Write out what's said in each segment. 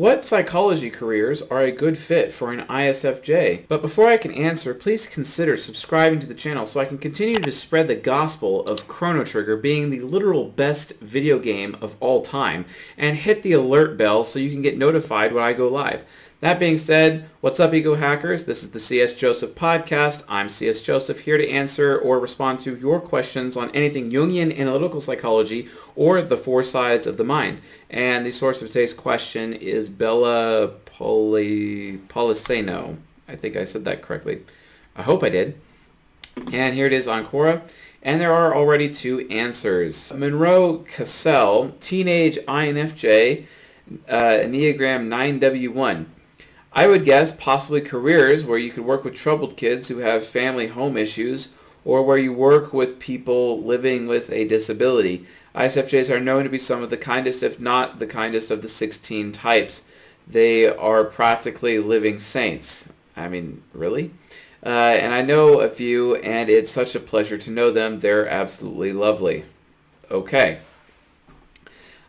What psychology careers are a good fit for an ISFJ? But before I can answer, please consider subscribing to the channel so I can continue to spread the gospel of Chrono Trigger being the literal best video game of all time, and hit the alert bell so you can get notified when I go live. That being said, what's up, Ego Hackers? This is the CS Joseph podcast. I'm CS Joseph, here to answer or respond to your questions on anything Jungian analytical psychology or the four sides of the mind. And the source of today's question is Bella Poliseno. I think I said that correctly. I hope I did. And here it is on Quora. And there are already two answers. Monroe Cassell, teenage INFJ, Enneagram 9W1. I would guess possibly careers where you could work with troubled kids who have family home issues, or where you work with people living with a disability. ISFJs are known to be some of the kindest, if not the kindest, of the 16 types. They are practically living saints. I mean, really? And I know a few, and it's such a pleasure to know them. They're absolutely lovely. Okay.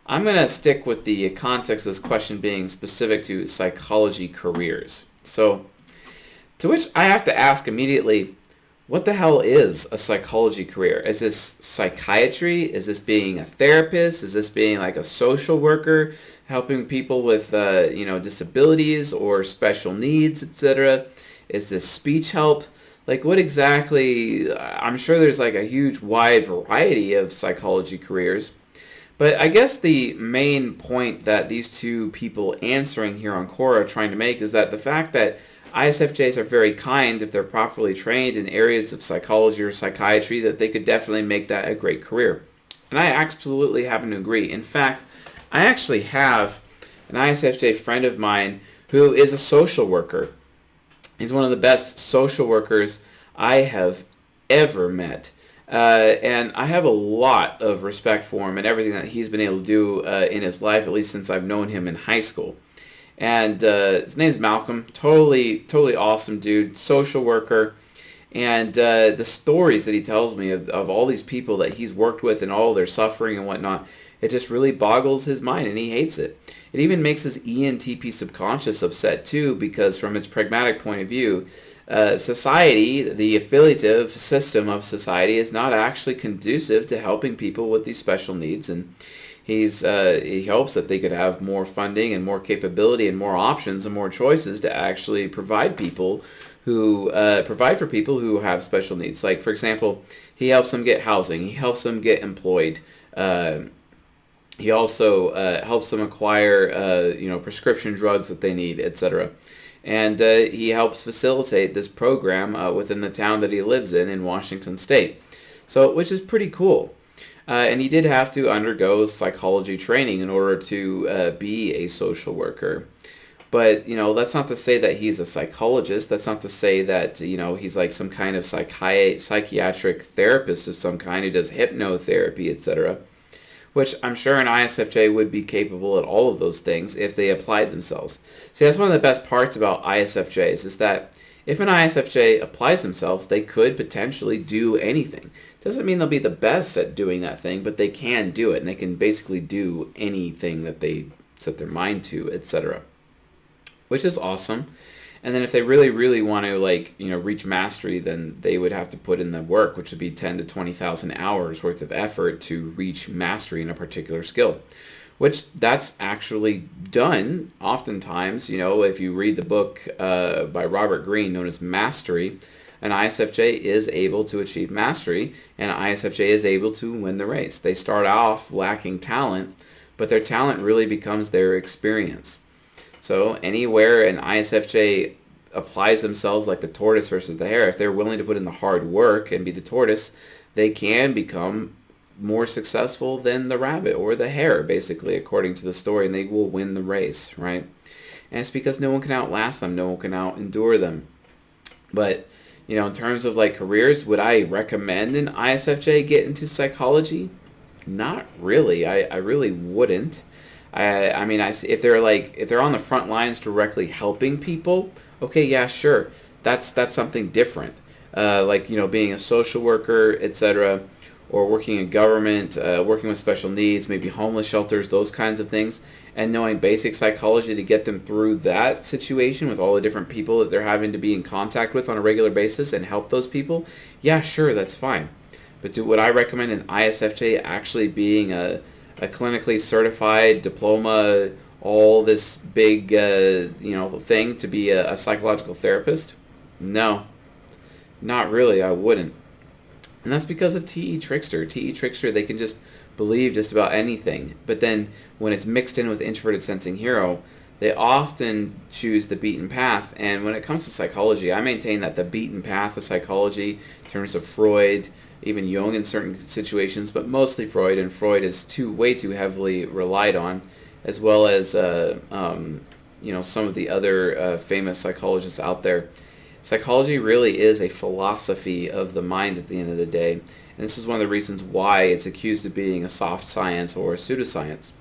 I'm going to stick with the context of this question being specific to psychology careers. So, to which I have to ask immediately, what the hell is a psychology career? Is this psychiatry? Is this being a therapist? Is this being like a social worker, helping people with disabilities or special needs, etc.? Is this speech help? Like, what exactly? I'm sure there's like a huge wide variety of psychology careers. But I guess the main point that these two people answering here on Quora are trying to make is that the fact that ISFJs are very kind if they're properly trained in areas of psychology or psychiatry, that they could definitely make that a great career. And I absolutely happen to agree. In fact, I actually have an ISFJ friend of mine who is a social worker. He's one of the best social workers I have ever met. And I have a lot of respect for him and everything that he's been able to do in his life, at least since I've known him in high school. And his name's Malcolm. Totally awesome dude, social worker. And the stories that he tells me of all these people that he's worked with and all their suffering and whatnot, it just really boggles his mind, and he hates it. It even makes his ENTP subconscious upset too, because from its pragmatic point of view, society, the affiliative system of society, is not actually conducive to helping people with these special needs, and he hopes that they could have more funding and more capability and more options and more choices to actually provide for people who have special needs. Like, for example, he helps them get housing, he helps them get employed. He also helps them acquire prescription drugs that they need, etc. And he helps facilitate this program within the town that he lives in Washington State. So, which is pretty cool. And he did have to undergo psychology training in order to be a social worker. But, that's not to say that he's a psychologist. That's not to say that, he's like some kind of psychiatric therapist of some kind who does hypnotherapy, etc. Which I'm sure an ISFJ would be capable at all of those things if they applied themselves. See, that's one of the best parts about ISFJs, is that if an ISFJ applies themselves, they could potentially do anything. Doesn't mean they'll be the best at doing that thing, but they can do it, and they can basically do anything that they set their mind to, etc. Which is awesome. And then if they really, really want to reach mastery, then they would have to put in the work, which would be 10 to 20,000 hours worth of effort to reach mastery in a particular skill. Which that's actually done oftentimes. If you read the book by Robert Greene known as Mastery, an ISFJ is able to achieve mastery, and an ISFJ is able to win the race. They start off lacking talent, but their talent really becomes their experience. So anywhere an ISFJ applies themselves, like the tortoise versus the hare, if they're willing to put in the hard work and be the tortoise, they can become more successful than the rabbit or the hare, basically, according to the story, and they will win the race, right? And it's because no one can outlast them, no one can out-endure them. But, in terms of careers, would I recommend an ISFJ get into psychology? Not really. I really wouldn't. If they're on the front lines directly helping people, okay, yeah, sure, that's something different. Being a social worker, etc., or working in government, working with special needs, maybe homeless shelters, those kinds of things. and knowing basic psychology to get them through that situation with all the different people that they're having to be in contact with on a regular basis and help those people, yeah, sure, that's fine. But would I recommend an ISFJ actually being a clinically certified diploma, all this big thing to be a psychological therapist? No, not really. I wouldn't. And that's because of TE Trickster. TE Trickster, they can just believe just about anything. But then when it's mixed in with Introverted Sensing Hero, they often choose the beaten path. And when it comes to psychology, I maintain that the beaten path of psychology, in terms of Freud, even Jung in certain situations, but mostly Freud, and Freud is way too heavily relied on, as well as some of the other famous psychologists out there. Psychology really is a philosophy of the mind at the end of the day, and this is one of the reasons why it's accused of being a soft science or a pseudoscience.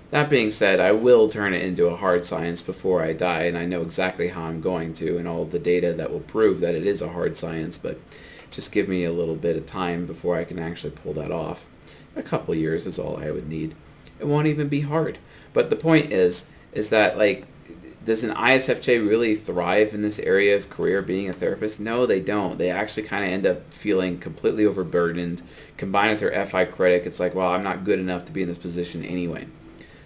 That being said, I will turn it into a hard science before I die, and I know exactly how I'm going to, and all the data that will prove that it is a hard science, but just give me a little bit of time before I can actually pull that off. A couple of years is all I would need. It won't even be hard. But the point is that, like, does an ISFJ really thrive in this area of career being a therapist? No, they don't. They actually kind of end up feeling completely overburdened. Combined with their FI critic, it's like, well, I'm not good enough to be in this position anyway.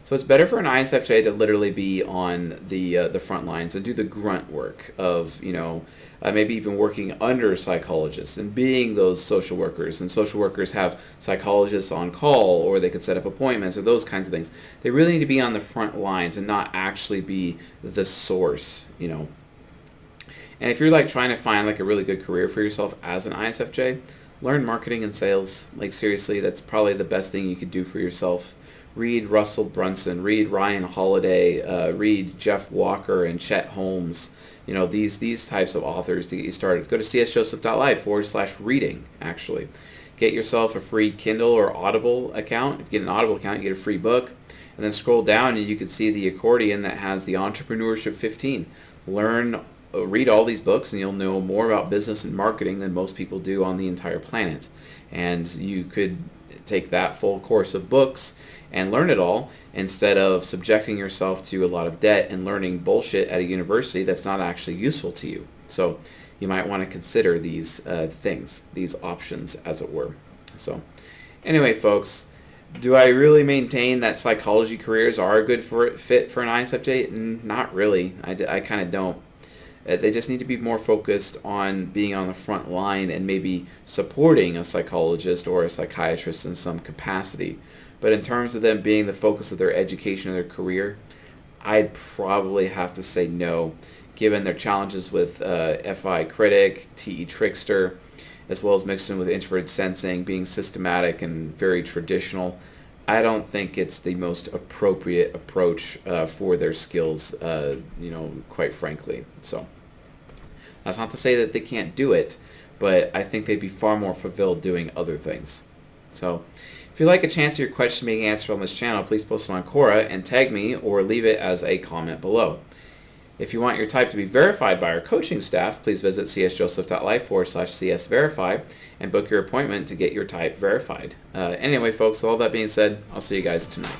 So it's better for an ISFJ to literally be on the front lines and do the grunt work of, maybe even working under psychologists and being those social workers. And social workers have psychologists on call, or they could set up appointments, or those kinds of things. They really need to be on the front lines and not actually be the source, And if you're like trying to find like a really good career for yourself as an ISFJ, learn marketing and sales. Like, seriously, that's probably the best thing you could do for yourself. Read Russell Brunson, read Ryan Holiday, read Jeff Walker and Chet Holmes. These types of authors to get you started. Go to csjoseph.life/reading, actually. Get yourself a free Kindle or Audible account. If you get an Audible account, you get a free book. And then scroll down and you can see the accordion that has the Entrepreneurship 15. Read all these books and you'll know more about business and marketing than most people do on the entire planet. And you could take that full course of books and learn it all instead of subjecting yourself to a lot of debt and learning bullshit at a university that's not actually useful to you. So you might want to consider these things, these options, as it were. So anyway, folks, do I really maintain that psychology careers are a good fit for an ISFJ? Not really. I kind of don't. They just need to be more focused on being on the front line and maybe supporting a psychologist or a psychiatrist in some capacity. But in terms of them being the focus of their education or their career, I'd probably have to say no, given their challenges with FI critic, TE trickster, as well as mixed in with introverted sensing, being systematic and very traditional. I don't think it's the most appropriate approach for their skills, quite frankly. So that's not to say that they can't do it, but I think they'd be far more fulfilled doing other things. So if you'd like a chance to your question being answered on this channel, please post them on Quora and tag me or leave it as a comment below. If you want your type to be verified by our coaching staff, please visit csjoseph.life/csverify and book your appointment to get your type verified. Anyway, folks, with all that being said, I'll see you guys tonight.